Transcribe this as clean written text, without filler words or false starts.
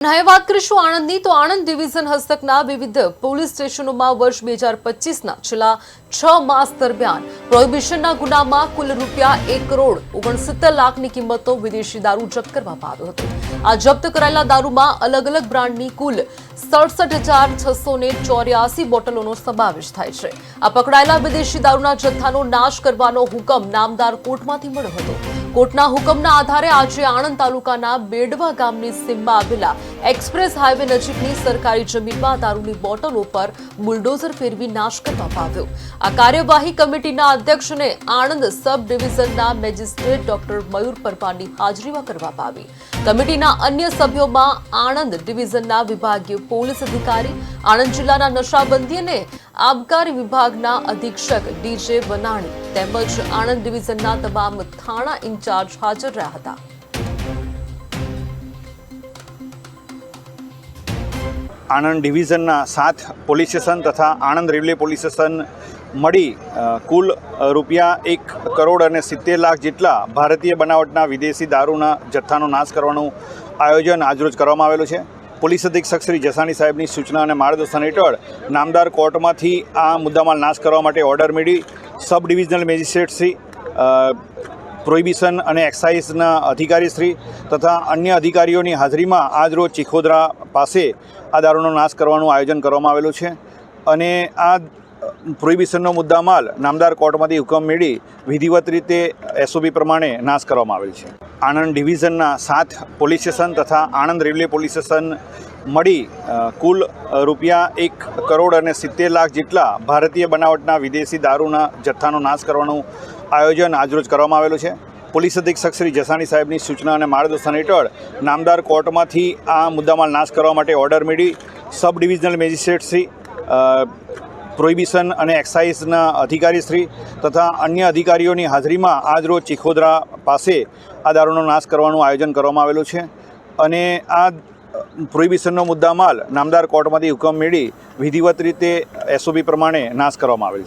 હવે વાત કરીશું આણંદની તો આણંદ ડિવિઝન હસ્તકના વિવિધ પોલીસ સ્ટેશનોમાં વર્ષ 2025ના છેલ્લા 6 માસ દરમિયાન પ્રોહિબિશનના ગુનામાં કુલ ₹1,69,60,00,000ની કિંમતનો વિદેશી દારૂ જપ્ત કરવામાં આવ્યો હતો। આ જપ્ત કરાયેલા દારૂમાં અલગ અલગ બ્રાન્ડની કુલ 67,684 બોટલોનો સમાવેશ થાય છે। આ પકડાયેલા વિદેશી દારૂના જથ્થાનો નાશ કરવાનો હુકમ નામદાર કોર્ટમાંથી મળ્યો હતો। કોર્ટના હુકમના આધારે આજે આણંદ તાલુકાના બેડવા ગામની સીમમાં આવેલા एक्सप्रेस हाईवे नजीकनी सरकारी जमीનમાં દારૂની બોટલો પર બુલડોઝર ફેરવી નાશ કરવામાં આવ્યો। આ કાર્યવાહી કમિટીના અધ્યક્ષ અને આણંદ સબ ડિવિઝનના મેજિસ્ટ્રેટ ડોક્ટર મયુર પરમારની હાજરીમાં કરવામાં આવી। કમિટીના અન્ય સભ્યોમાં આણંદ ડિવિઝનના વિભાગીય પોલીસ અધિકારી, આણંદ જિલ્લાના નશાબંધી અને આબકારી વિભાગના અધિક્ષક ડીજે બનાણી તેમજ આણંદ ડિવિઝનના તમામ થાણા ઇન્ચાર્જ હાજર રહ્યા હતા। આણંદ ડિવિઝનના 7 પોલીસ સ્ટેશન તથા આણંદ રેલવે પોલીસ સ્ટેશન મળી કુલ ₹1,70,00,000 જેટલા ભારતીય બનાવટના વિદેશી દારૂના જથ્થાનો નાશ કરવાનું આયોજન આજરોજ કરવામાં આવેલું છે। પોલીસ અધિક્ષક શ્રી જસાણી સાહેબની સૂચના અને માર્ગદર્શન હેઠળ નામદાર કોર્ટમાંથી આ મુદ્દામાલ નાશ કરવા માટે ઓર્ડર મેળવી sub divisional magistrate Shri, prohibition અને એક્સાઇઝના અધિકારીશ્રી તથા અન્ય અધિકારીઓની હાજરીમાં આજરોજ ચીખોદરા પાસે આ દારૂનો નાશ કરવાનું આયોજન કરવામાં આવેલું છે અને આ પ્રોહિબિશનનો મુદ્દામાલ નામદાર કોર્ટમાંથી હુકમ મેળવી વિધિવત રીતે એસઓપી પ્રમાણે નાશ કરવામાં આવેલ છે। આણંદ ડિવિઝનના 7 પોલીસ સ્ટેશન તથા આણંદ રેલવે પોલીસ સ્ટેશન મળી કુલ ₹1,70,00,000 જેટલા ભારતીય બનાવટના વિદેશી દારૂના જથ્થાનો નાશ કરવાનું આયોજન આજરોજ કરવામાં આવેલું છે। પોલીસ અધિક્ષક શ્રી જસાણી સાહેબની સૂચના અને માર્ગદર્શન હેઠળ નામદાર કોર્ટમાંથી આ મુદ્દામાલ નાશ કરવા માટે ઓર્ડર મેળવી sub divisional magistrate Shri, prohibition અને એક્સાઇઝના અધિકારીશ્રી તથા અન્ય અધિકારીઓની હાજરીમાં આજરોજ ચીખોદરા પાસે આ દારૂનો નાશ કરવાનું આયોજન કરવામાં આવેલું છે અને આ પ્રોહિબિશનનો મુદ્દામાલ નામદાર કોર્ટમાંથી હુકમ મેળવી વિધિવત રીતે એસઓપી પ્રમાણે નાશ કરવામાં આવેલ છે।